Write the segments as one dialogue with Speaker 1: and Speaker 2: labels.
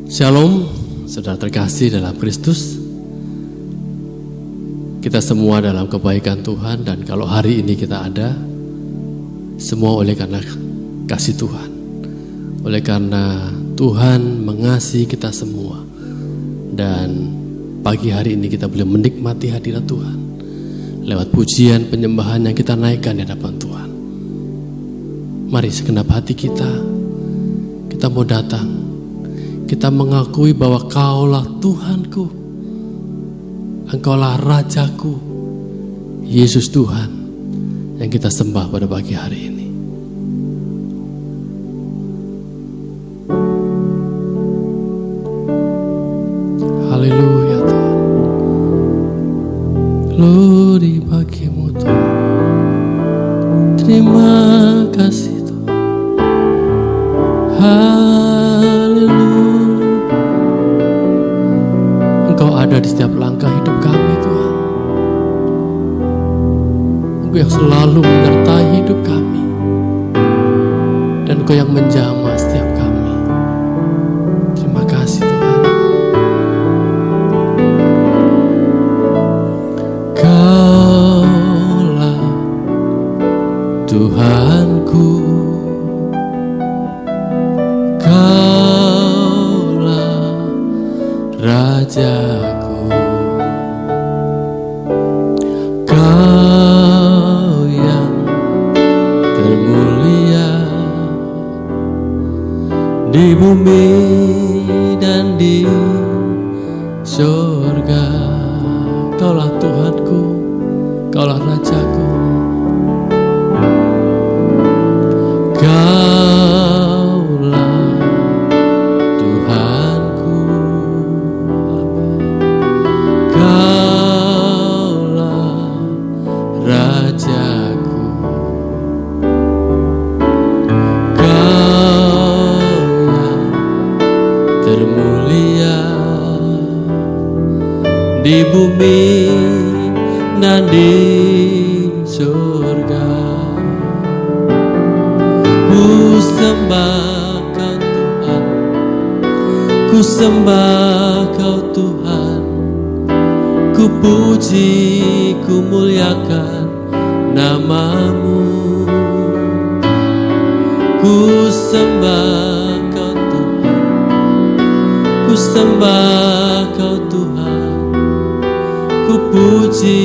Speaker 1: Shalom, saudara terkasih dalam Kristus. Kita semua dalam kebaikan Tuhan, dan kalau hari ini kita ada, semua oleh karena kasih Tuhan. Oleh karena Tuhan mengasihi kita semua. Dan pagi hari ini kita boleh menikmati hadirat Tuhan lewat pujian penyembahan yang kita naikkan di hadapan Tuhan. Mari segenap hati kita mau datang. Kita mengakui bahwa Kaulah Tuhanku, Engkaulah Rajaku, Yesus Tuhan yang kita sembah pada pagi hari ini. Haleluya Tuhan. Glory bagimu Tuhan. Terima kasih Tuhan. Ada di setiap langkah hidup kami Tuhan. Engkau yang selalu menyertai hidup kami, dan Engkau yang menjamah setiap kami. Terima kasih Tuhan. Kaulah Tuhanku, Kaulah Rajaku. Di bumi dan di surga, Kaulah Tuhanku, Kaulah Rajaku. Kaulah Tuhanku, Kaulah Rajaku. Di bumi dan di surga, ku sembah Kau Tuhan, ku sembah Kau Tuhan, ku puji, ku muliakan nama-Mu. Ku sembah Kau Tuhan, ku sembah Kau Tuhan, ku puji,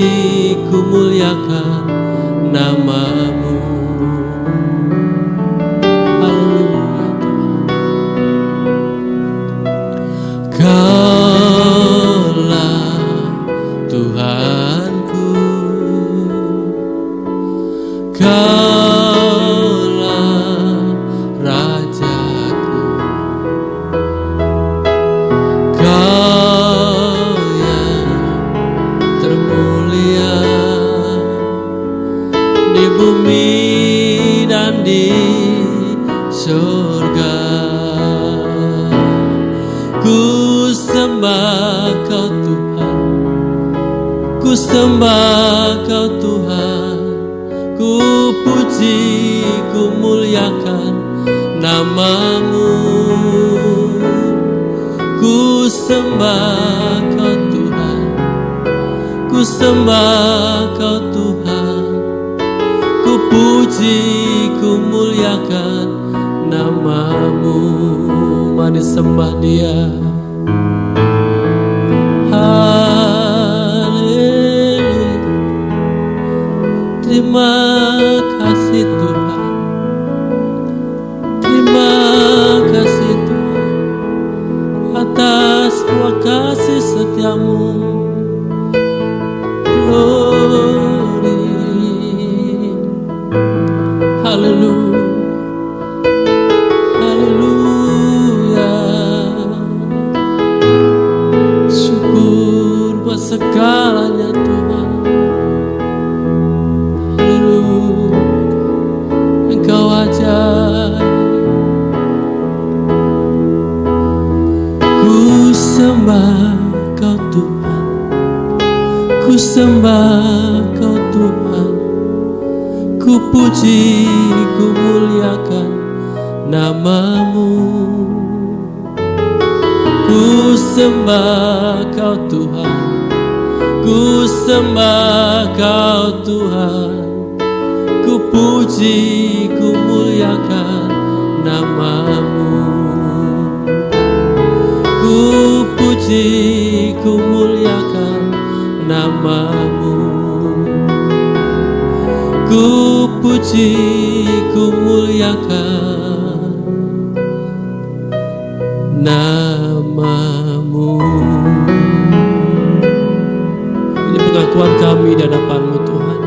Speaker 1: ku muliakan nama-Mu. Haleluya Tuhan. Kaulah Tuhanku, Kaulah Rajaku. Kau yang termulia di bumi dan di surga. Ku sembah Kau Tuhan, ku sembah Kau Tuhan, ku puji, ku muliakan nama-Mu. Ku sembah Kau Tuhan, ku sembah Kau Tuhan, ku puji, ku muliakan nama-Mu. Mari sembah Dia. Haleluya. Terima kasih Tuhan, terima kasih Tuhan atas semua kasih setia-Mu. Glory. Haleluya. Haleluya. Syukur buat segalanya Tuhan. Haleluya. Engkau ajaib. Ku sembah Kau Tuhan, ku sembah Kau Tuhan, ku puji, ku muliakan nama-Mu. sembah Kau Tuhan, ku sembah Kau Tuhan, ku puji, ku muliakan nama-Mu. Ku puji, ku muliakan nama-Mu. Ku puji, ku muliakan nama-Mu. Ini pengakuan kami di hadapan-Mu Tuhan.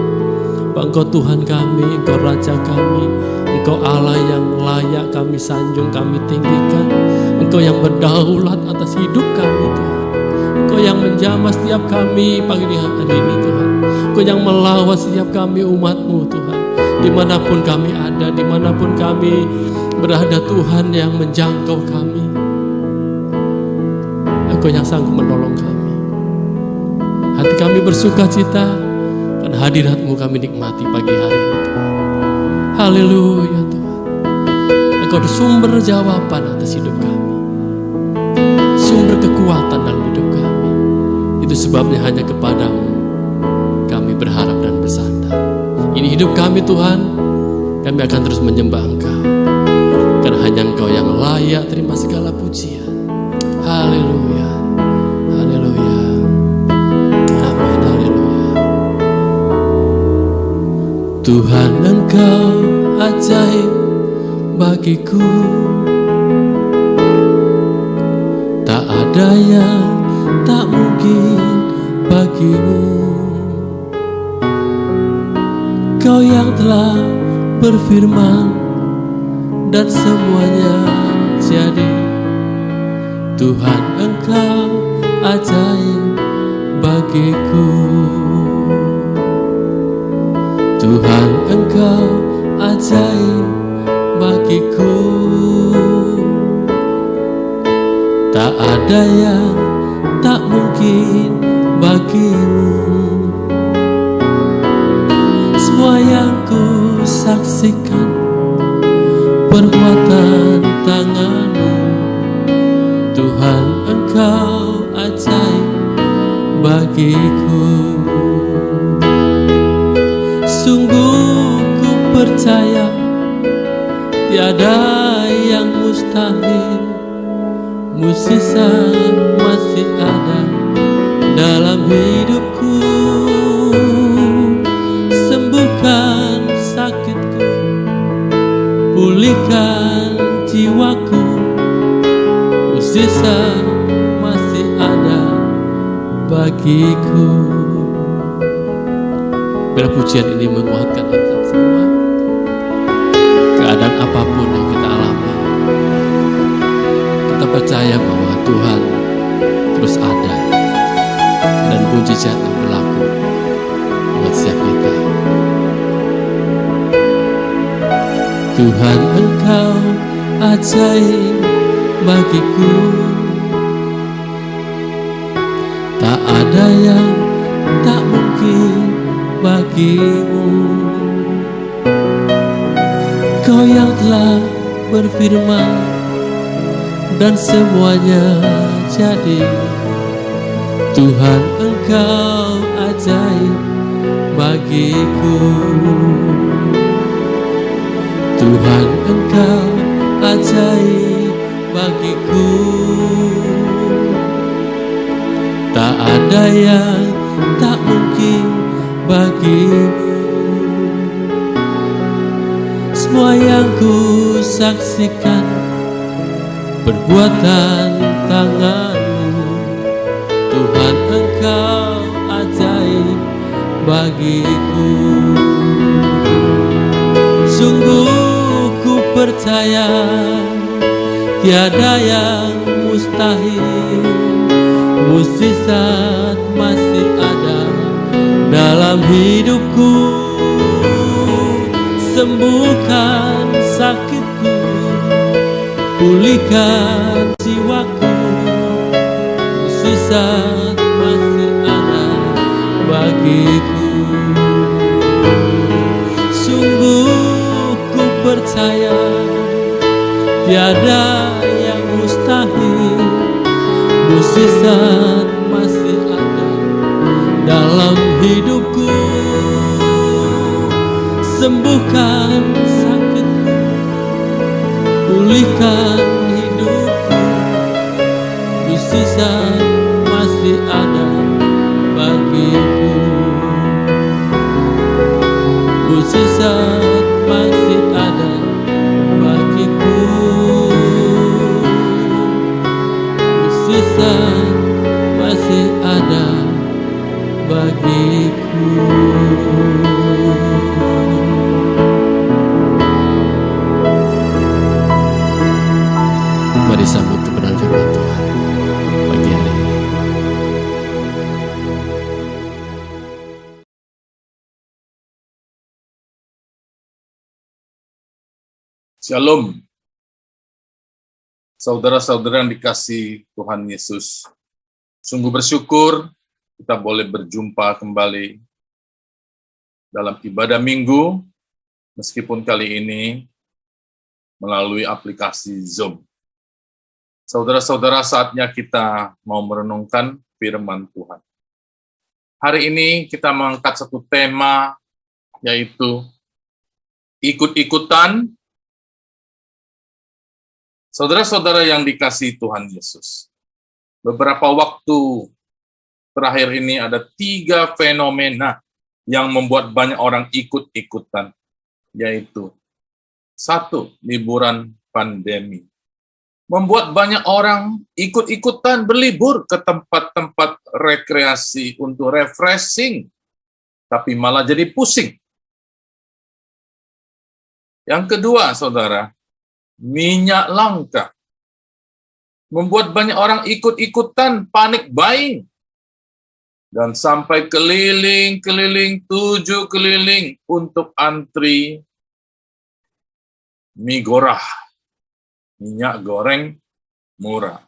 Speaker 1: Engkau Tuhan kami, Engkau Raja kami, Engkau Allah yang layak kami sanjung, kami tinggikan. Engkau yang berdaulat atas hidup kami Tuhan. Engkau yang menjamah setiap kami pagi hari ini Tuhan. Engkau yang melawat setiap kami umat-Mu Tuhan. Dimanapun kami ada, dimanapun kami berada Tuhan yang menjangkau kami. Engkau yang sanggup menolong kami. Hati kami bersuka cita, dan hadirat-Mu kami nikmati pagi hari ini Tuhan. Haleluya Tuhan. Engkau adalah sumber jawaban atas hidup kami, sumber kekuatan dalam hidup kami. Itu sebabnya hanya kepadamu kami berharap dan bersandar. Ini hidup kami Tuhan, kami akan terus menyembah Engkau, karena hanya Engkau yang layak terima segala pujian. Haleluya, haleluya, amin, haleluya. Tuhan Engkau ajaib bagiku, tak ada yang tak mungkin bagi-Mu. Kau yang telah berfirman dan semuanya jadi. Tuhan Engkau ajaib bagiku. Tuhan Engkau ajaib bagiku. Tak ada yang tak mungkin bagi-Mu. Semua yang ku saksikan perbuatan tangan-Mu. Tuhan Engkau ajaib bagiku. Sungguh ku percaya tiada yang mustahil. Mukjizat masih ada dalam hidupku. Sembuhkan sakitku, pulihkan jiwaku. Mukjizat masih ada bagiku. Biar pujian ini menguatkan kita semua. Keadaan apapun yang kita alami, kita percaya bahwa Tuhan terus ada dan mukjizat yang berlaku buat setiap kita. Tuhan Engkau ajaib bagiku. Tak ada yang tak mungkin bagi-Mu. Kau yang telah berfirman dan semuanya jadi. Tuhan Engkau ajaib bagiku. Tuhan Engkau ajaib bagiku. Tak ada yang tak mungkin bagi-Mu. Semua yang ku saksikan perbuatan tangan-Mu. Tuhan Engkau ajaib bagiku. Sungguh ku percaya tiada yang mustahil. Mukjizat masih ada dalam hidupku. Sembuhkan sakitku, pulihkan jiwaku. Mukjizat masih ada bagiku. Sungguh ku percaya tiada yang mustahil. Mukjizat masih ada dalam hidupku. Sembuhkan sakitku, pulihkan hidupku. Mukjizat masih ada bagiku. Mukjizat masih ada bagiku. Mukjizat masih ada bagiku. Mari sambut kebenaran firman Tuhan pagi hari ini.
Speaker 2: Shalom, saudara-saudara yang dikasihi Tuhan Yesus. Sungguh bersyukur kita boleh berjumpa kembali dalam ibadah minggu, meskipun kali ini melalui aplikasi Zoom. Saudara-saudara, saatnya kita mau merenungkan firman Tuhan. Hari ini kita mengangkat satu tema, yaitu ikut-ikutan. Saudara-saudara yang dikasihi Tuhan Yesus, beberapa waktu terakhir ini ada 3 fenomena yang membuat banyak orang ikut-ikutan, yaitu 1. Liburan pandemi. Membuat banyak orang ikut-ikutan berlibur ke tempat-tempat rekreasi untuk refreshing, tapi malah jadi pusing. Yang kedua, saudara, minyak langka. Membuat banyak orang ikut-ikutan panik buying. Dan sampai keliling-keliling, 7 keliling untuk antri mie gorah, minyak goreng murah.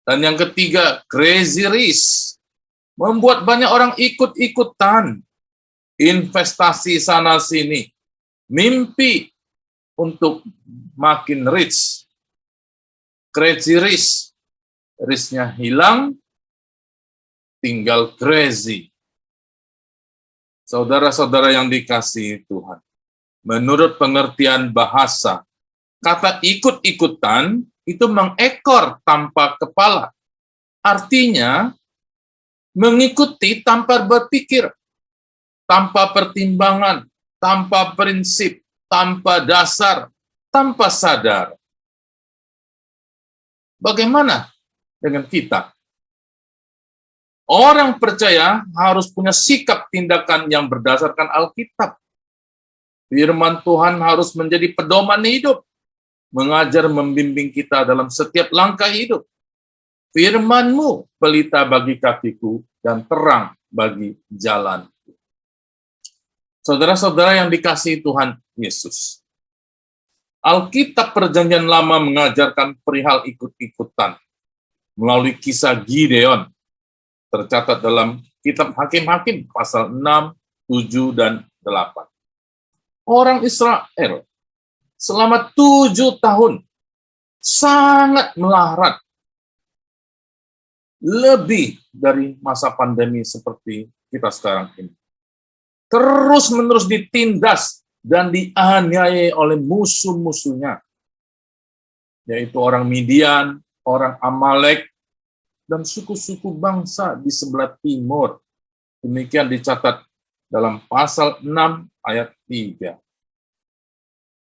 Speaker 2: Dan yang ketiga, crazy rich. Membuat banyak orang ikut-ikutan investasi sana-sini. Mimpi untuk makin rich. Crazy rich. Richnya hilang, tinggal crazy. Saudara-saudara yang dikasihi Tuhan, menurut pengertian bahasa, kata ikut-ikutan itu mengekor tanpa kepala. Artinya, mengikuti tanpa berpikir, tanpa pertimbangan, tanpa prinsip, tanpa dasar, tanpa sadar. Bagaimana dengan kita? Orang percaya harus punya sikap tindakan yang berdasarkan Alkitab. Firman Tuhan harus menjadi pedoman hidup, mengajar membimbing kita dalam setiap langkah hidup. Firman-Mu pelita bagi kakiku dan terang bagi jalan. Saudara-saudara yang dikasihi Tuhan Yesus, Alkitab Perjanjian Lama mengajarkan perihal ikut-ikutan melalui kisah Gideon, tercatat dalam kitab Hakim-Hakim pasal 6, 7, dan 8. Orang Israel selama 7 tahun sangat melarat, lebih dari masa pandemi seperti kita sekarang ini. Terus-menerus ditindas dan dianiaya oleh musuh-musuhnya, yaitu orang Midian, orang Amalek, dan suku-suku bangsa di sebelah timur. Demikian dicatat dalam pasal 6 ayat 3.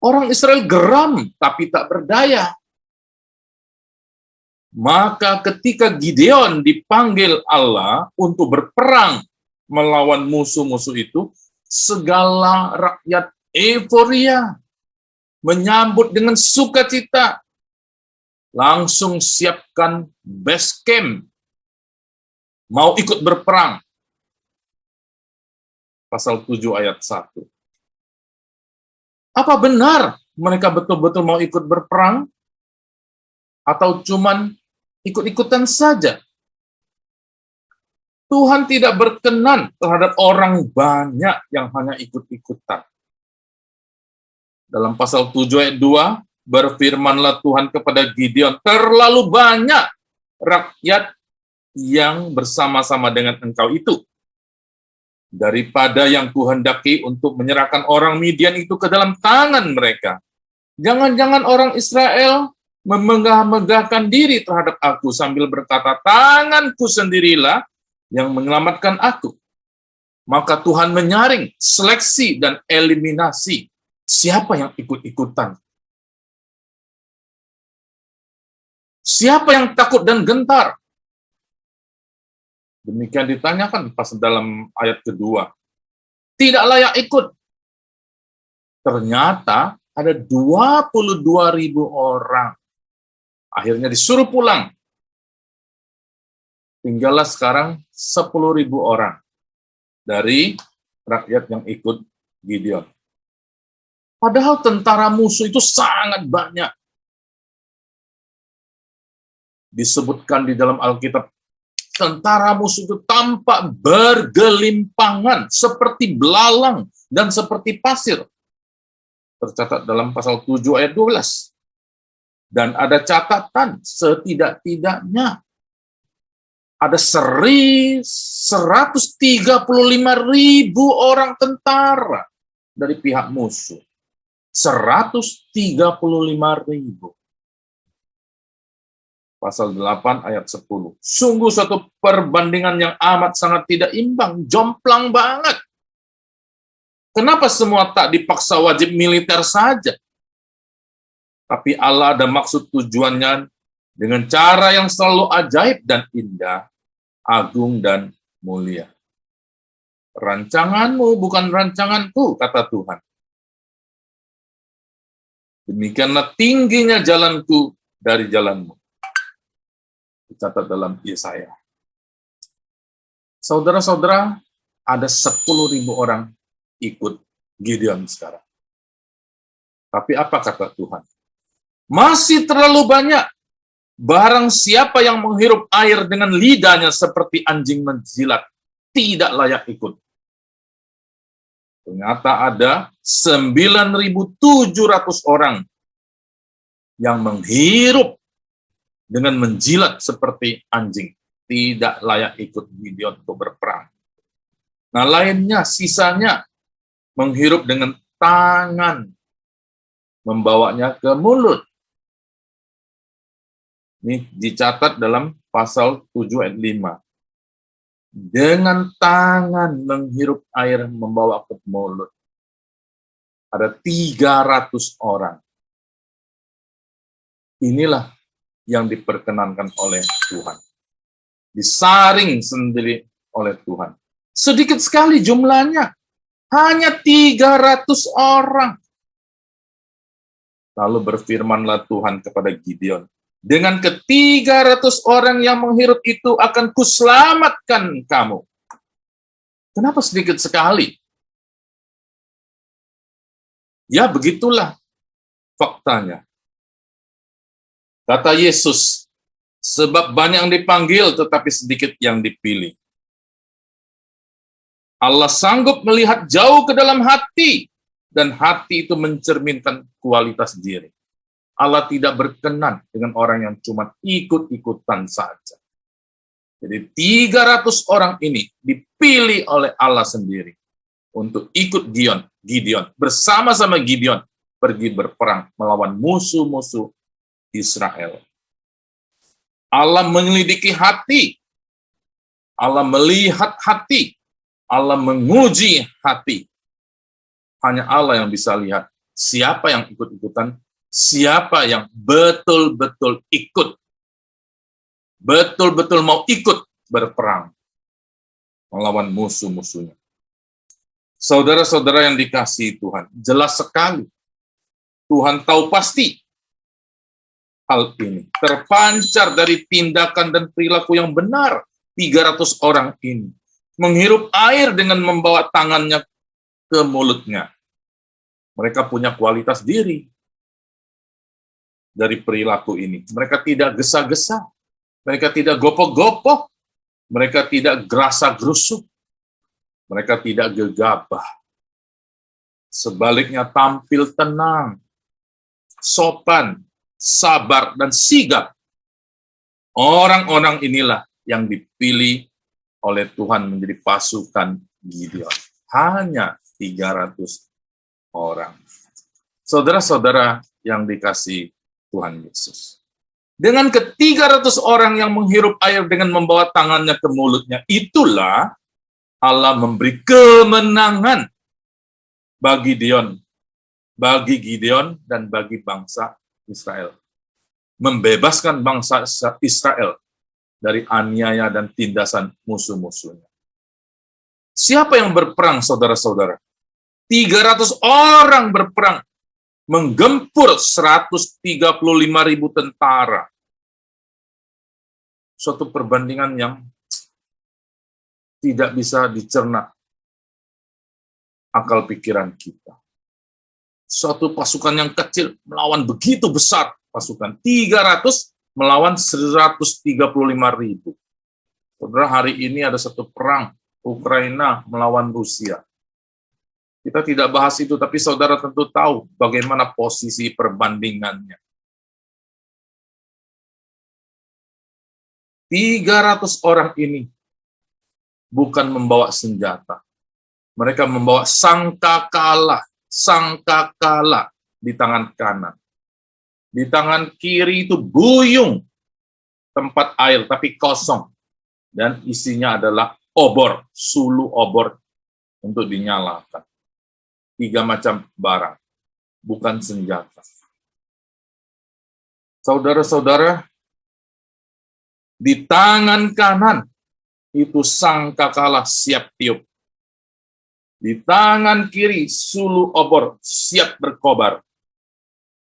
Speaker 2: Orang Israel geram tapi tak berdaya. Maka ketika Gideon dipanggil Allah untuk berperang melawan musuh-musuh itu, segala rakyat euforia, menyambut dengan sukacita, langsung siapkan base camp, mau ikut berperang. Pasal 7 ayat 1. Apa benar mereka betul-betul mau ikut berperang? Atau cuman ikut-ikutan saja? Tuhan tidak berkenan terhadap orang banyak yang hanya ikut-ikutan. Dalam pasal 7 ayat 2, berfirmanlah Tuhan kepada Gideon, terlalu banyak rakyat yang bersama-sama dengan engkau itu, daripada yang kuhendaki untuk menyerahkan orang Midian itu ke dalam tangan mereka. Jangan-jangan orang Israel memegah-megahkan diri terhadap aku sambil berkata, tanganku sendirilah yang menyelamatkan aku. Maka Tuhan menyaring, seleksi, dan eliminasi siapa yang ikut-ikutan. Siapa yang takut dan gentar? Demikian ditanyakan pas dalam ayat kedua. Tidak layak ikut. Ternyata ada 22.000 orang. Akhirnya disuruh pulang. Tinggallah sekarang 10.000 orang dari rakyat yang ikut Gideon. Padahal tentara musuh itu sangat banyak. Disebutkan di dalam Alkitab, tentara musuh itu tampak bergelimpangan seperti belalang dan seperti pasir. Tercatat dalam pasal 7 ayat 12. Dan ada catatan setidak-tidaknya ada 135.000 orang tentara dari pihak musuh. 135.000. Pasal 8 ayat 10. Sungguh suatu perbandingan yang amat sangat tidak imbang, jomplang banget. Kenapa semua tak dipaksa wajib militer saja? Tapi Allah ada maksud tujuannya dengan cara yang selalu ajaib dan indah, agung dan mulia. Rancanganmu bukan rancanganku, kata Tuhan. Demikianlah tingginya jalanku dari jalanmu. Dicatat dalam Yesaya. Saudara-saudara, ada 10.000 orang ikut Gideon sekarang. Tapi apa kata Tuhan? Masih terlalu banyak. Barang siapa yang menghirup air dengan lidahnya seperti anjing menjilat, tidak layak ikut. Ternyata ada 9.700 orang yang menghirup dengan menjilat seperti anjing. Tidak layak ikut Gideon untuk berperang. Nah lainnya, sisanya menghirup dengan tangan, membawanya ke mulut. Ini dicatat dalam pasal 7 ayat 5. Dengan tangan menghirup air membawa ke mulut. Ada 300 orang. Inilah yang diperkenankan oleh Tuhan. Disaring sendiri oleh Tuhan. Sedikit sekali jumlahnya. Hanya 300 orang. Lalu berfirmanlah Tuhan kepada Gideon, dengan ke-300 orang yang menghirup itu akan kuselamatkan kamu. Kenapa sedikit sekali? Ya begitulah faktanya. Kata Yesus, sebab banyak yang dipanggil tetapi sedikit yang dipilih. Allah sanggup melihat jauh ke dalam hati, dan hati itu mencerminkan kualitas diri. Allah tidak berkenan dengan orang yang cuma ikut-ikutan saja. Jadi 300 orang ini dipilih oleh Allah sendiri untuk ikut Gideon bersama-sama Gideon pergi berperang melawan musuh-musuh Israel. Allah menyelidiki hati. Allah melihat hati. Allah menguji hati. Hanya Allah yang bisa lihat siapa yang ikut-ikutan, siapa yang betul-betul ikut, betul-betul mau ikut berperang melawan musuh-musuhnya. Saudara-saudara yang dikasihi Tuhan, jelas sekali Tuhan tahu pasti hal ini. Terpancar dari tindakan dan perilaku yang benar 300 orang ini. Menghirup air dengan membawa tangannya ke mulutnya. Mereka punya kualitas diri dari perilaku ini. Mereka tidak gesa-gesa. Mereka tidak gopok-gopok. Mereka tidak gerasa-gerusuk. Mereka tidak gegabah. Sebaliknya tampil tenang, sopan, sabar, dan sigap. Orang-orang inilah yang dipilih oleh Tuhan menjadi pasukan Gideon. Hanya 300 orang. Saudara-saudara yang dikasihi Tuhan Yesus. Dengan ke-300 orang yang menghirup air dengan membawa tangannya ke mulutnya, itulah Allah memberi kemenangan bagi Gideon dan bagi bangsa Israel. Membebaskan bangsa Israel dari aniaya dan tindasan musuh-musuhnya. Siapa yang berperang, saudara-saudara? 300 orang berperang, menggempur 135.000 tentara. Suatu perbandingan yang tidak bisa dicerna akal pikiran kita. Suatu pasukan yang kecil melawan begitu besar pasukan. 300 melawan 135.000. Saudara, hari ini ada satu perang Ukraina melawan Rusia. Kita tidak bahas itu, tapi saudara tentu tahu bagaimana posisi perbandingannya. 300 orang ini bukan membawa senjata. Mereka membawa sangkakala di tangan kanan. Di tangan kiri itu buyung, tempat air tapi kosong. Dan isinya adalah obor, sulu obor untuk dinyalakan. 3 macam barang, bukan senjata. Saudara-saudara, di tangan kanan itu sangkakala siap tiup. Di tangan kiri sulu obor siap berkobar.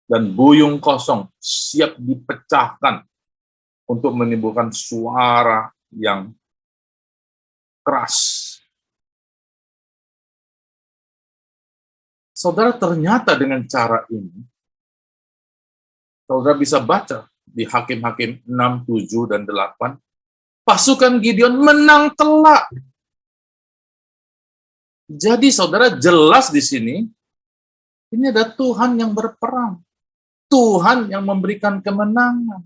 Speaker 2: Dan buyung kosong siap dipecahkan untuk menimbulkan suara yang keras. Saudara, ternyata dengan cara ini, saudara bisa baca di Hakim-Hakim 6, 7, dan 8, pasukan Gideon menang telak. Jadi saudara, jelas di sini, ini ada Tuhan yang berperang. Tuhan yang memberikan kemenangan.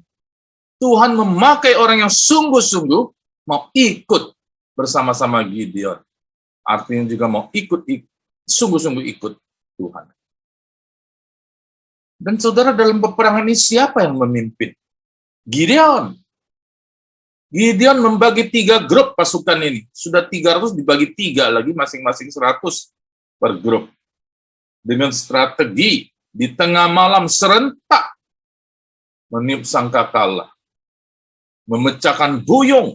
Speaker 2: Tuhan memakai orang yang sungguh-sungguh mau ikut bersama-sama Gideon. Artinya juga mau sungguh-sungguh ikut Tuhan. Dan saudara, dalam peperangan ini siapa yang memimpin? Gideon. Gideon membagi 3 grup pasukan ini. Sudah 300 dibagi 3 lagi, masing-masing 100 per grup. Dengan strategi di tengah malam serentak meniup sangkakala, memecahkan buyung,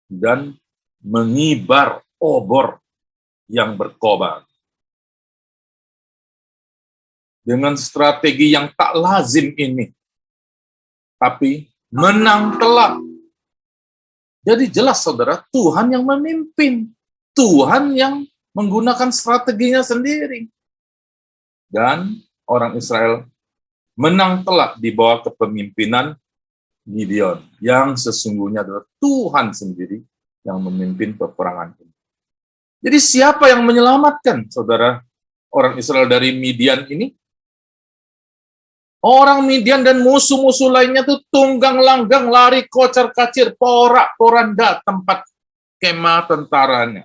Speaker 2: dan mengibar obor yang berkobar. Dengan strategi yang tak lazim ini, tapi menang telak. Jadi jelas saudara, Tuhan yang memimpin. Tuhan yang menggunakan strateginya sendiri. Dan orang Israel menang telak di bawah kepemimpinan Gideon, yang sesungguhnya adalah Tuhan sendiri yang memimpin peperangan ini. Jadi siapa yang menyelamatkan, saudara, orang Israel dari Midian ini? Orang Midian dan musuh-musuh lainnya tuh tunggang langgang, lari kocar-kacir, porak-poranda tempat kemah tentaranya.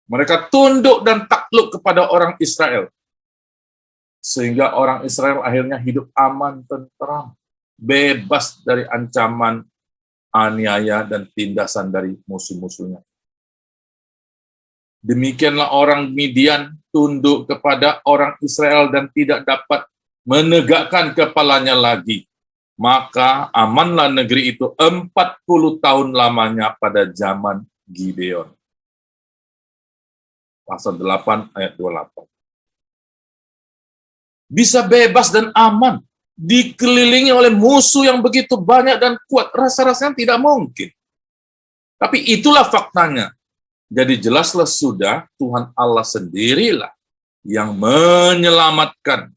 Speaker 2: Mereka tunduk dan takluk kepada orang Israel. Sehingga orang Israel akhirnya hidup aman, tentram, bebas dari ancaman, aniaya, dan tindasan dari musuh-musuhnya. Demikianlah orang Midian tunduk kepada orang Israel dan tidak dapat menegakkan kepalanya lagi. Maka amanlah negeri itu 40 tahun lamanya pada zaman Gideon. Pasal 8 ayat 28. Bisa bebas dan aman, dikelilingi oleh musuh yang begitu banyak dan kuat, rasa-rasanya tidak mungkin. Tapi itulah faktanya. Jadi jelaslah sudah, Tuhan Allah sendirilah yang menyelamatkan,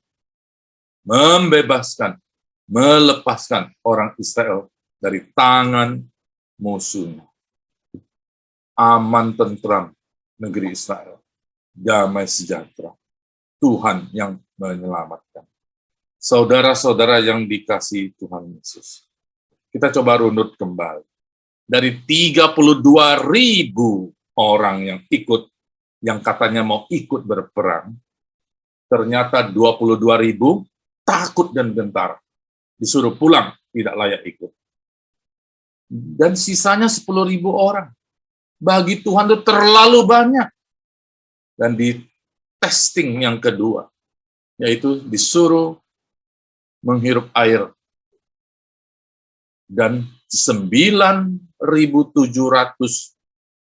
Speaker 2: membebaskan, melepaskan orang Israel dari tangan musuhnya. Aman tentram negeri Israel, damai sejahtera. Tuhan yang menyelamatkan. Saudara-saudara yang dikasihi Tuhan Yesus, kita coba runut kembali. Dari 32.000 orang yang ikut, yang katanya mau ikut berperang, ternyata 22.000 takut dan gentar. Disuruh pulang, tidak layak ikut. Dan sisanya 10.000 orang. Bagi Tuhan itu terlalu banyak. Dan di testing yang kedua, yaitu disuruh menghirup air. Dan 9.700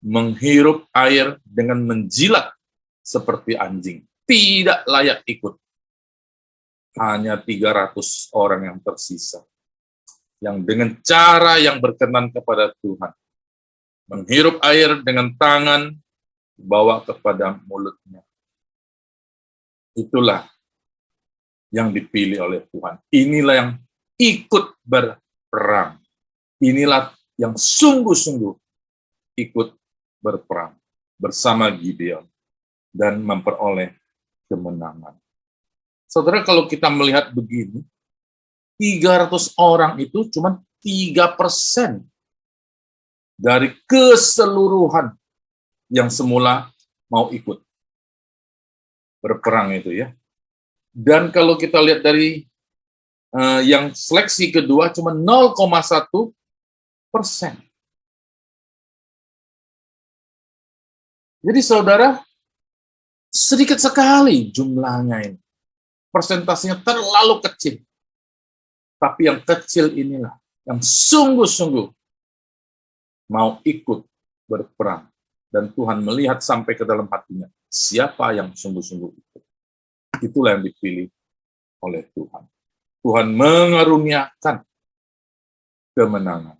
Speaker 2: menghirup air dengan menjilat seperti anjing. Tidak layak ikut. Hanya 300 orang yang tersisa. Yang dengan cara yang berkenan kepada Tuhan. Menghirup air dengan tangan, bawa kepada mulutnya. Itulah yang dipilih oleh Tuhan. Inilah yang ikut berperang. Inilah yang sungguh-sungguh ikut berperang bersama Gideon dan memperoleh kemenangan. Saudara, kalau kita melihat begini, 300 orang itu cuma 3% dari keseluruhan yang semula mau ikut berperang itu ya. Dan kalau kita lihat dari yang seleksi kedua cuma 0,1%. Jadi saudara, sedikit sekali jumlahnya ini. Persentasenya terlalu kecil. Tapi yang kecil inilah yang sungguh-sungguh mau ikut berperang. Dan Tuhan melihat sampai ke dalam hatinya. Siapa yang sungguh-sungguh ikut. Itulah yang dipilih oleh Tuhan. Tuhan mengaruniakan kemenangan.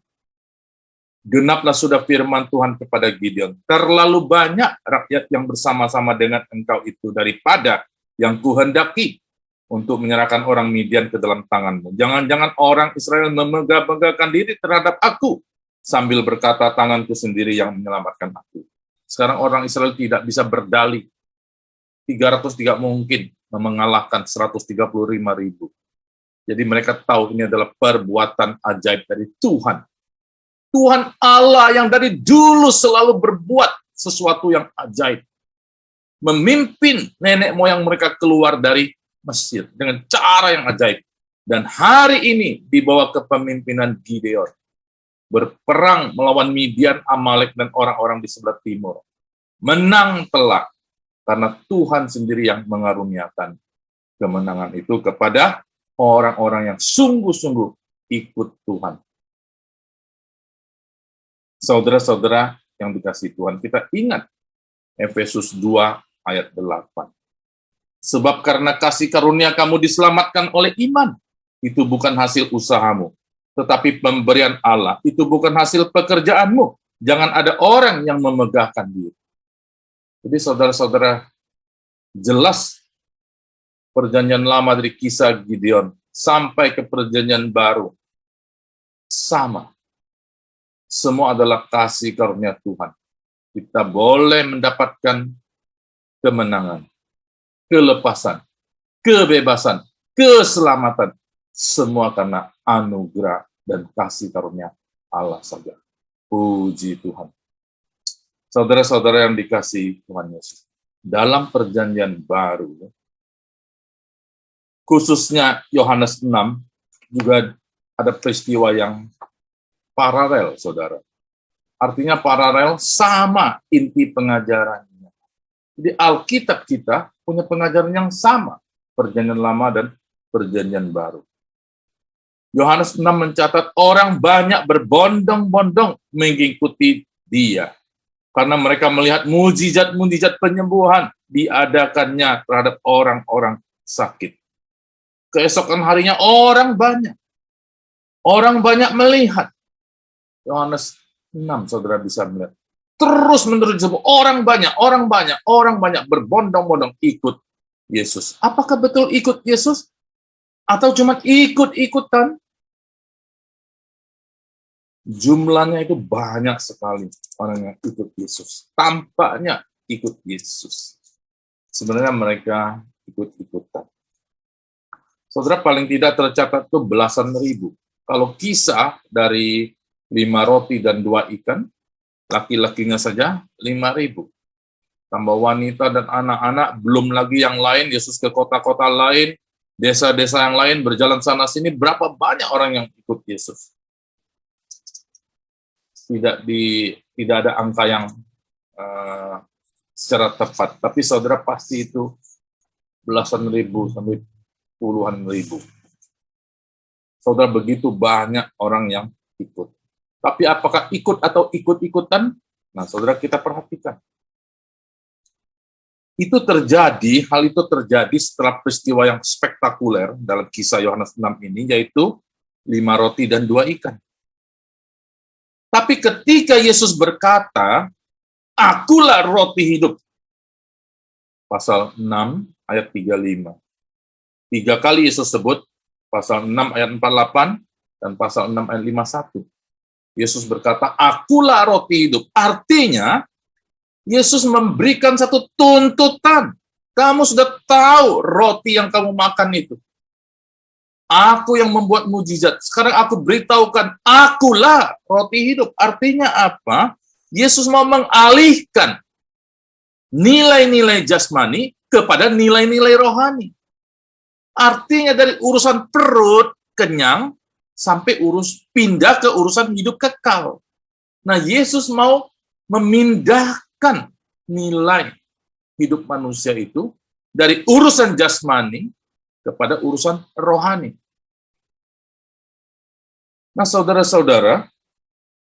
Speaker 2: Genaplah sudah firman Tuhan kepada Gideon. Terlalu banyak rakyat yang bersama-sama dengan engkau itu daripada yang kuhendaki untuk menyerahkan orang Midian ke dalam tanganmu. Jangan-jangan orang Israel memegah-megahkan diri terhadap aku sambil berkata, tanganku sendiri yang menyelamatkan aku. Sekarang orang Israel tidak bisa berdalih. 300 tidak mungkin mengalahkan 135.000. Jadi mereka tahu ini adalah perbuatan ajaib dari Tuhan. Tuhan Allah yang dari dulu selalu berbuat sesuatu yang ajaib. Memimpin nenek moyang mereka keluar dari Mesir dengan cara yang ajaib. Dan hari ini di bawah kepemimpinan Gideon, berperang melawan Midian, Amalek, dan orang-orang di sebelah timur. Menang telak, karena Tuhan sendiri yang mengaruniakan kemenangan itu kepada orang-orang yang sungguh-sungguh ikut Tuhan. Saudara-saudara yang dikasihi Tuhan, kita ingat Efesus 2 ayat 8. Sebab karena kasih karunia kamu diselamatkan oleh iman. Itu bukan hasil usahamu, tetapi pemberian Allah. Itu bukan hasil pekerjaanmu. Jangan ada orang yang memegahkan diri. Jadi saudara-saudara, jelas perjanjian lama dari kisah Gideon sampai ke perjanjian baru sama. Semua adalah kasih karunia Tuhan. Kita boleh mendapatkan kemenangan, kelepasan, kebebasan, keselamatan. Semua karena anugerah dan kasih karunia Allah saja. Puji Tuhan. Saudara-saudara yang dikasihi Tuhan Yesus. Dalam perjanjian baru, khususnya Yohanes 6, juga ada peristiwa yang paralel, saudara. Artinya paralel sama inti pengajarannya. Jadi Alkitab kita punya pengajaran yang sama, perjanjian lama dan perjanjian baru. Yohanes 6 mencatat orang banyak berbondong-bondong mengikuti dia. Karena mereka melihat mujizat-mujizat penyembuhan diadakannya terhadap orang-orang sakit. Keesokan harinya orang banyak melihat. Yohanes 6, saudara bisa melihat. Terus-menerus disebut orang banyak berbondong-bondong ikut Yesus. Apakah betul ikut Yesus? Atau cuma ikut-ikutan? Jumlahnya itu banyak sekali orang yang ikut Yesus. Tampaknya ikut Yesus. Sebenarnya mereka ikut-ikutan. Saudara, paling tidak tercatat itu belasan ribu. Kalau Kisah dari 5 roti dan 2 ikan, laki-lakinya saja 5.000. Tambah wanita dan anak-anak, belum lagi yang lain, Yesus ke kota-kota lain, desa-desa yang lain, berjalan sana-sini, berapa banyak orang yang ikut Yesus. Tidak ada angka yang secara tepat, tapi saudara pasti itu belasan ribu sampai puluhan ribu. Saudara, begitu banyak orang yang ikut. Tapi apakah ikut atau ikut-ikutan? Nah, saudara, kita perhatikan. Hal itu terjadi setelah peristiwa yang spektakuler dalam Kisah Yohanes 6 ini, yaitu 5 roti dan 2 ikan. Tapi ketika Yesus berkata, "Akulah roti hidup," pasal 6 ayat 35. 3 kali Yesus sebut, pasal 6 ayat 48 dan pasal 6 ayat 51. Yesus berkata, "Akulah roti hidup." Artinya, Yesus memberikan satu tuntutan. Kamu sudah tahu roti yang kamu makan itu. Aku yang membuat mujizat. Sekarang aku beritahukan, akulah roti hidup. Artinya apa? Yesus mau mengalihkan nilai-nilai jasmani kepada nilai-nilai rohani. Artinya dari urusan perut kenyang sampai pindah ke urusan hidup kekal. Nah, Yesus mau memindahkan nilai hidup manusia itu dari urusan jasmani kepada urusan rohani. Nah, saudara-saudara,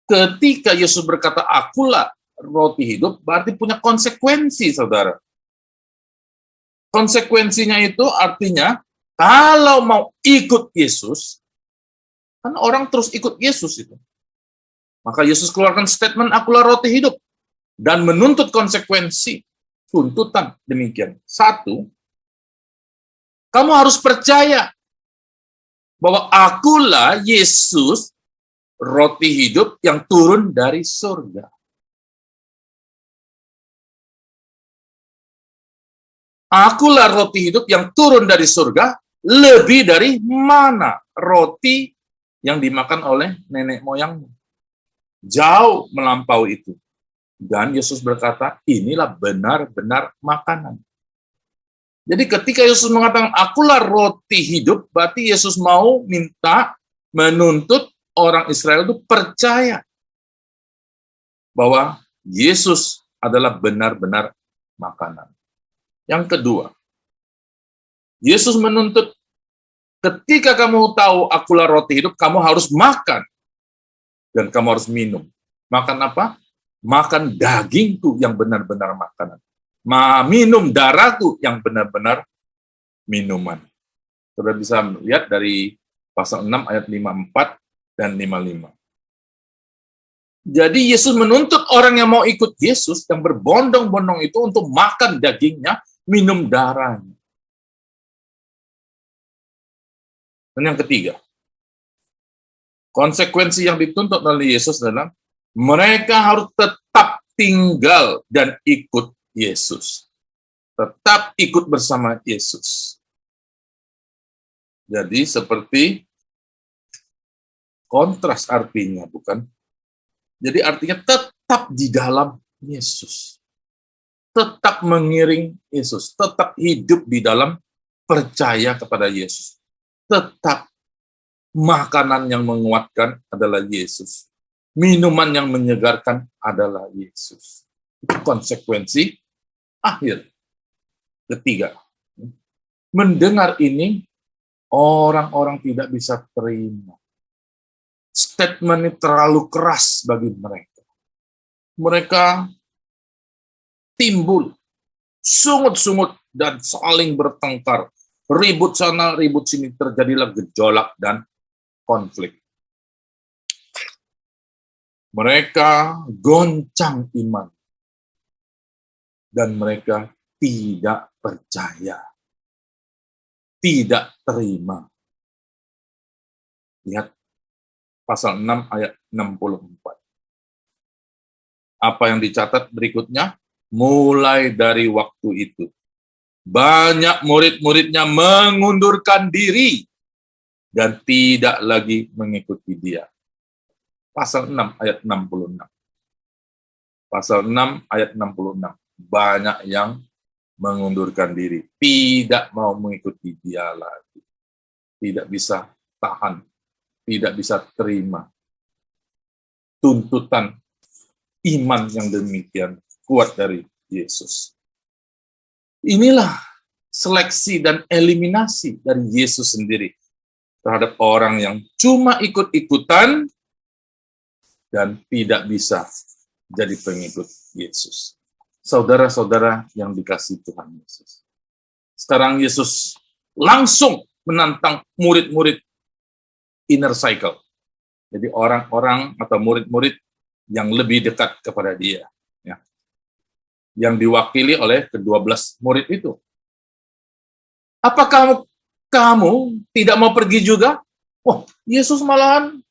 Speaker 2: ketika Yesus berkata, "Akulah roti hidup," berarti punya konsekuensi, saudara. Konsekuensinya itu artinya, kalau mau ikut Yesus, kan orang terus ikut Yesus itu. Maka Yesus keluarkan statement, "Akulah roti hidup," dan menuntut konsekuensi, tuntutan demikian. 1, kamu harus percaya bahwa akulah Yesus, roti hidup yang turun dari surga. Akulah roti hidup yang turun dari surga, lebih dari mana roti yang dimakan oleh nenek moyangmu. Jauh melampaui itu. Dan Yesus berkata, inilah benar-benar makanan. Jadi ketika Yesus mengatakan, akulah roti hidup, berarti Yesus mau menuntut orang Israel itu percaya bahwa Yesus adalah benar-benar makanan. Yang kedua, Yesus menuntut, ketika kamu tahu akulah roti hidup, kamu harus makan. Dan kamu harus minum. Makan apa? Makan dagingku yang benar-benar makanan. Minum darahku yang benar-benar minuman. Saudara bisa lihat dari pasal 6 ayat 54 dan 55. Jadi Yesus menuntut orang yang mau ikut Yesus, yang berbondong-bondong itu untuk makan dagingnya, minum darahnya. Dan yang ketiga, konsekuensi yang dituntut oleh Yesus adalah mereka harus tetap tinggal dan ikut Yesus. Tetap ikut bersama Yesus. Jadi seperti kontras artinya, bukan? Jadi artinya tetap di dalam Yesus. Tetap mengiring Yesus. Tetap hidup di dalam percaya kepada Yesus. Tetap makanan yang menguatkan adalah Yesus. Minuman yang menyegarkan adalah Yesus. Itu konsekuensi akhir. Ketiga, mendengar ini, orang-orang tidak bisa terima. Statement ini terlalu keras bagi mereka. Mereka timbul, sungut-sungut, dan saling bertengkar. Ribut sana, ribut sini, terjadilah gejolak dan konflik. Mereka goncang iman. Dan mereka tidak percaya. Tidak terima. Lihat pasal 6 ayat 64. Apa yang dicatat berikutnya? Mulai dari waktu itu, banyak murid-muridnya mengundurkan diri dan tidak lagi mengikuti dia. Pasal 6 ayat 66. Pasal 6 ayat 66. Banyak yang mengundurkan diri, tidak mau mengikuti dia lagi. Tidak bisa tahan, tidak bisa terima tuntutan iman yang demikian kuat dari Yesus. Inilah seleksi dan eliminasi dari Yesus sendiri terhadap orang yang cuma ikut-ikutan dan tidak bisa jadi pengikut Yesus. Saudara-saudara yang dikasihi Tuhan Yesus. Sekarang Yesus langsung menantang murid-murid inner cycle. Jadi orang-orang atau murid-murid yang lebih dekat kepada dia. Ya. Yang diwakili oleh ke-12 murid itu. Apakah kamu tidak mau pergi juga? Oh, Yesus malahan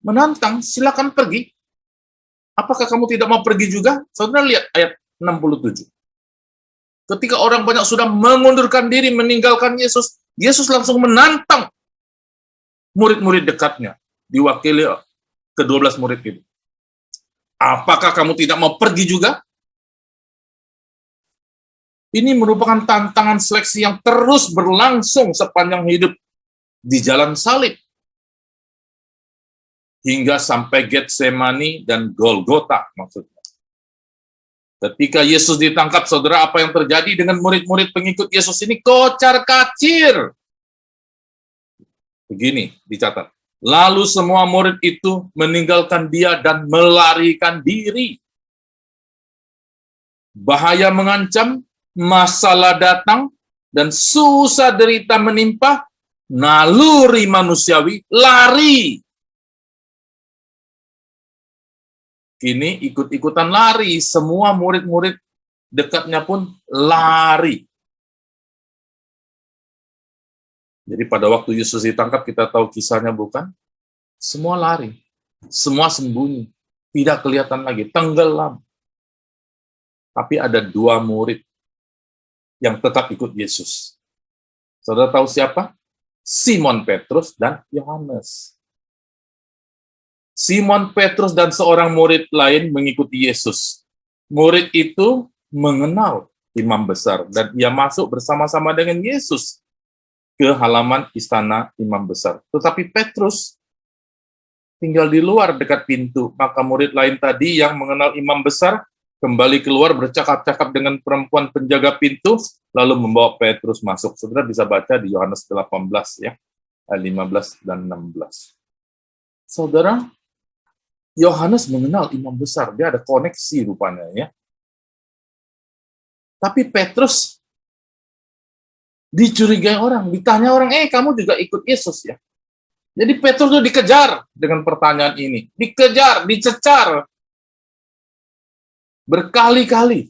Speaker 2: menantang, silakan pergi. Apakah kamu tidak mau pergi juga? Saudara lihat ayat 67. Ketika orang banyak sudah mengundurkan diri, meninggalkan Yesus, Yesus langsung menantang murid-murid dekatnya, diwakili ke-12 murid itu. Apakah kamu tidak mau pergi juga? Ini merupakan tantangan seleksi yang terus berlangsung sepanjang hidup di jalan salib. Hingga sampai Getsemani dan Golgota maksudnya. Ketika Yesus ditangkap, saudara, apa yang terjadi dengan murid-murid pengikut Yesus ini? Kocar-kacir. Begini dicatat. Lalu semua murid itu meninggalkan dia dan melarikan diri. Bahaya mengancam, masalah datang, dan susah derita menimpa, naluri manusiawi lari. Kini ikut-ikutan lari, semua murid-murid dekatnya pun lari. Jadi pada waktu Yesus ditangkap, kita tahu kisahnya bukan? Semua lari, semua sembunyi, tidak kelihatan lagi, tenggelam. Tapi ada 2 murid yang tetap ikut Yesus. Saudara tahu siapa? Simon Petrus dan Yohanes. Simon Petrus dan seorang murid lain mengikuti Yesus. Murid itu mengenal imam besar dan ia masuk bersama-sama dengan Yesus ke halaman istana imam besar. Tetapi Petrus tinggal di luar dekat pintu. Maka murid lain tadi yang mengenal imam besar kembali keluar bercakap-cakap dengan perempuan penjaga pintu, lalu membawa Petrus masuk. Saudara bisa baca di Yohanes 18 ya, 15 dan 16. Saudara, Yohanes mengenal imam besar, dia ada koneksi rupanya ya. Tapi Petrus dicurigai orang, ditanya orang, kamu juga ikut Yesus ya? Jadi Petrus itu dikejar dengan pertanyaan ini, dikejar, dicecar berkali-kali.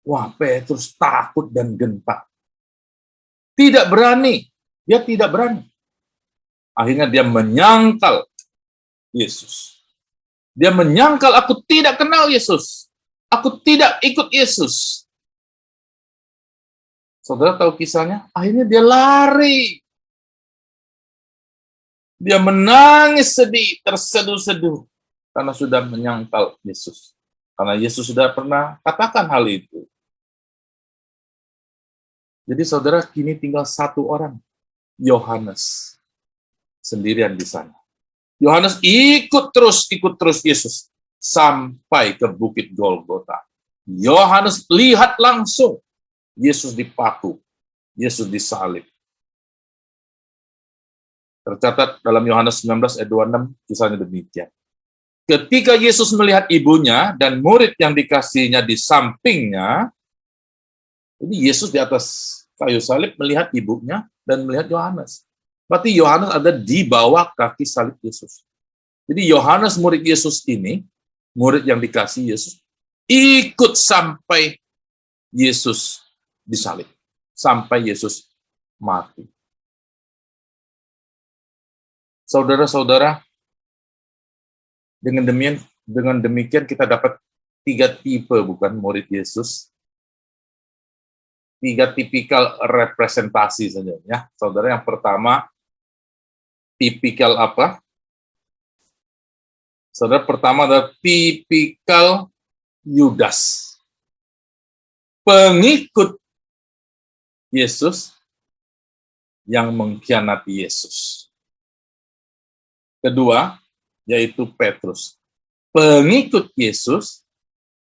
Speaker 2: Wah, Petrus takut dan gentar. Tidak berani, dia tidak berani. Akhirnya dia menyangkal Yesus. Dia menyangkal, aku tidak kenal Yesus. Aku tidak ikut Yesus. Saudara tahu kisahnya? Akhirnya dia lari. Dia menangis sedih, terseduh-seduh. Karena sudah menyangkal Yesus. Karena Yesus sudah pernah katakan hal itu. Jadi saudara, kini tinggal 1 orang. Yohanes. Sendirian di sana. Yohanes ikut terus Yesus sampai ke Bukit Golgota. Yohanes lihat langsung Yesus dipaku, Yesus disalib. Tercatat dalam Yohanes 19 ayat 26 kisahnya demikian. Ketika Yesus melihat ibunya dan murid yang dikasihnya di sampingnya, jadi Yesus di atas kayu salib melihat ibunya dan melihat Yohanes. Berarti Yohanes ada di bawah kaki salib Yesus. Jadi Yohanes murid Yesus ini, murid yang dikasih Yesus, ikut sampai Yesus disalib. Sampai Yesus mati. Saudara-saudara, dengan demikian kita dapat 3 tipe bukan murid Yesus. tiga tipikal representasi saja ya. Saudara, yang pertama, tipikal apa? Saudara, pertama adalah tipikal Yudas. Pengikut Yesus yang mengkhianati Yesus. Kedua, yaitu Petrus. Pengikut Yesus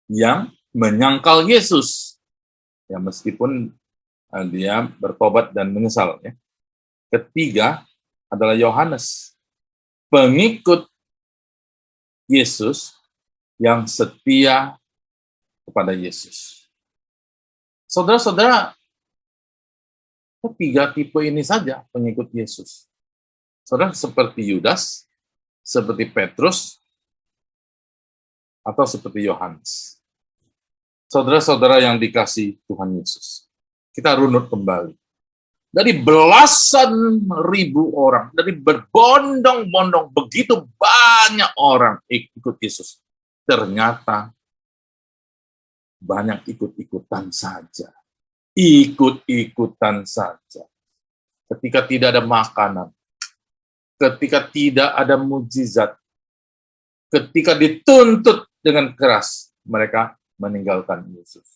Speaker 2: yang menyangkal Yesus. Ya, meskipun dia bertobat dan menyesal. Ya. Ketiga adalah Yohanes. Pengikut Yesus yang setia kepada Yesus. Saudara-saudara, ketiga tipe ini saja pengikut Yesus. Saudara, seperti Yudas, seperti Petrus, atau seperti Yohanes. Saudara-saudara yang dikasihi Tuhan Yesus, kita runut kembali. Dari belasan ribu orang, dari berbondong-bondong, begitu banyak orang ikut Yesus. Ternyata banyak ikut-ikutan saja. Ikut-ikutan saja. Ketika tidak ada makanan, ketika tidak ada mujizat, ketika dituntut dengan keras, mereka meninggalkan Yesus.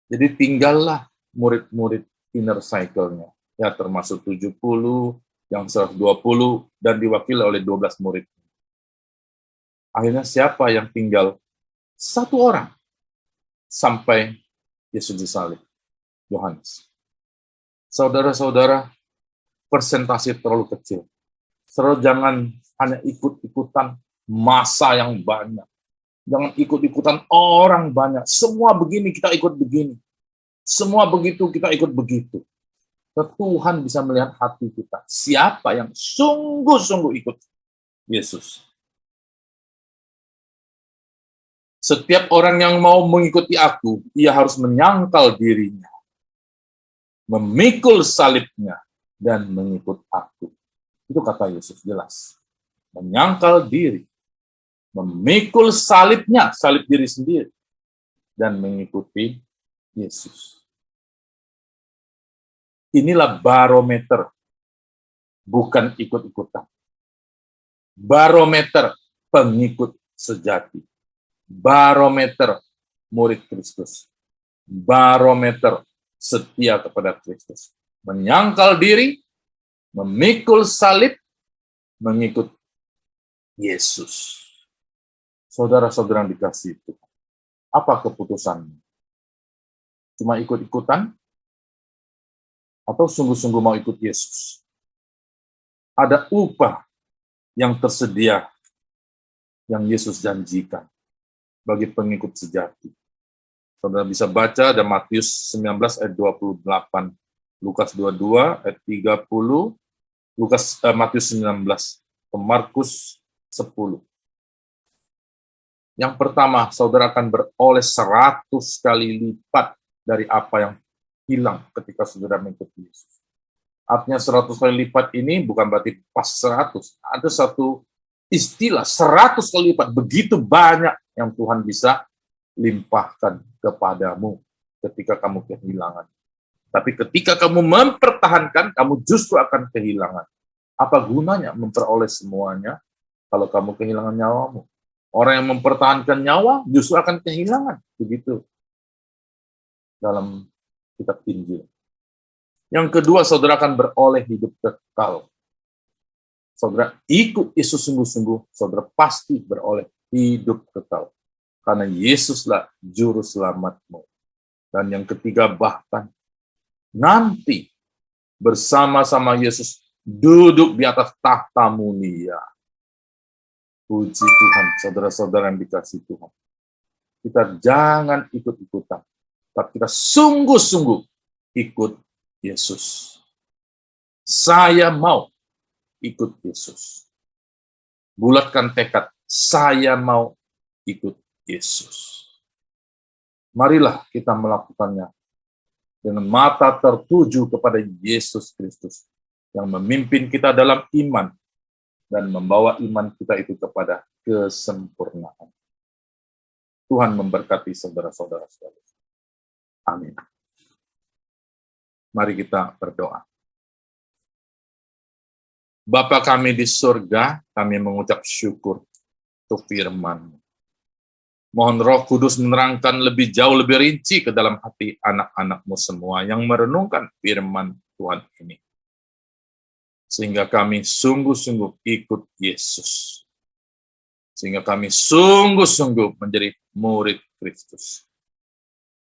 Speaker 2: Jadi tinggallah murid-murid inner cycle-nya, ya termasuk 70, yang 120, dan diwakili oleh 12 murid. Akhirnya siapa yang tinggal? Satu orang. Sampai Yesus disalib. Yohanes. Saudara-saudara, persentase terlalu kecil. Saudara jangan hanya ikut-ikutan massa yang banyak. Jangan ikut-ikutan orang banyak. Semua begini, kita ikut begini. Semua begitu, kita ikut begitu. Tuhan bisa melihat hati kita. Siapa yang sungguh-sungguh ikut Yesus? Setiap orang yang mau mengikuti aku, ia harus menyangkal dirinya, memikul salibnya, dan mengikut aku. Itu kata Yesus jelas. Menyangkal diri, memikul salibnya, salib diri sendiri, dan mengikuti Yesus. Inilah barometer, bukan ikut-ikutan. Barometer pengikut sejati. Barometer murid Kristus. Barometer setia kepada Kristus. Menyangkal diri, memikul salib, mengikut Yesus. Saudara-saudara yang dikasihi Tuhan, apa keputusanmu? Cuma ikut-ikutan? Atau sungguh-sungguh mau ikut Yesus? Ada upah yang tersedia yang Yesus janjikan bagi pengikut sejati. Saudara bisa baca ada Matius 19 ayat 28, Lukas 22 ayat 30, Matius 19, Markus 10. Yang pertama, saudara akan beroleh 100 kali lipat dari apa yang hilang ketika saudara mengikuti Yesus. Artinya 100 kali lipat ini bukan berarti pas 100. Ada satu istilah 100 kali lipat. Begitu banyak yang Tuhan bisa limpahkan kepadamu ketika kamu kehilangan. Tapi ketika kamu mempertahankan, kamu justru akan kehilangan. Apa gunanya memperoleh semuanya kalau kamu kehilangan nyawamu? Orang yang mempertahankan nyawa justru akan kehilangan. Begitu dalam kitab Injil. Yang kedua, saudara akan beroleh hidup kekal. Saudara ikut Yesus sungguh-sungguh, saudara pasti beroleh hidup kekal. Karena Yesuslah juru selamatmu. Dan yang ketiga, bahkan nanti bersama-sama Yesus duduk di atas tahta mulia. Puji Tuhan, saudara-saudara yang dikasihi Tuhan. Kita jangan ikut-ikutan, tapi kita sungguh-sungguh ikut Yesus. Saya mau ikut Yesus. Bulatkan tekad, saya mau ikut Yesus. Marilah kita melakukannya dengan mata tertuju kepada Yesus Kristus yang memimpin kita dalam iman dan membawa iman kita itu kepada kesempurnaan. Tuhan memberkati saudara-saudara sekalian. Amin. Mari kita berdoa. Bapa kami di surga, kami mengucap syukur untuk firman-Mu. Mohon Roh Kudus menerangkan lebih jauh, lebih rinci ke dalam hati anak-anak-Mu semua yang merenungkan firman Tuhan ini. Sehingga kami sungguh-sungguh ikut Yesus. Sehingga kami sungguh-sungguh menjadi murid Kristus.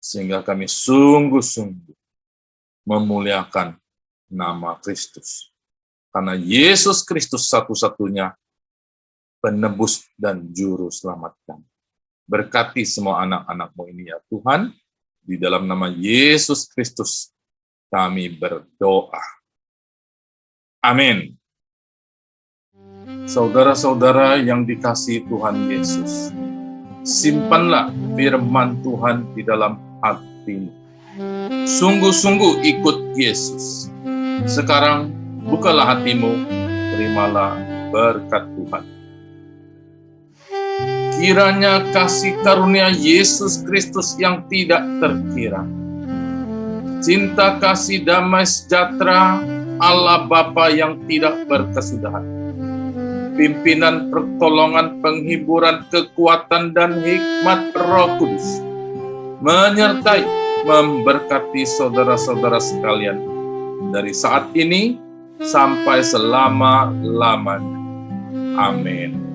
Speaker 2: Sehingga kami sungguh-sungguh memuliakan nama Kristus. Karena Yesus Kristus satu-satunya penebus dan juru selamat kami. Berkati semua anak-anak-Mu ini ya Tuhan. Di dalam nama Yesus Kristus kami berdoa. Amin. Saudara-saudara yang dikasihi Tuhan Yesus, simpanlah firman Tuhan di dalam hatimu. Sungguh-sungguh ikut Yesus. Sekarang bukalah hatimu, terimalah berkat Tuhan. Kiranya kasih karunia Yesus Kristus yang tidak terkira, cinta kasih damai sejahtera Allah Bapa yang tidak berkesudahan, pimpinan pertolongan penghiburan kekuatan dan hikmat Roh Kudus, menyertai memberkati saudara-saudara sekalian dari saat ini sampai selama-lamanya. Amin.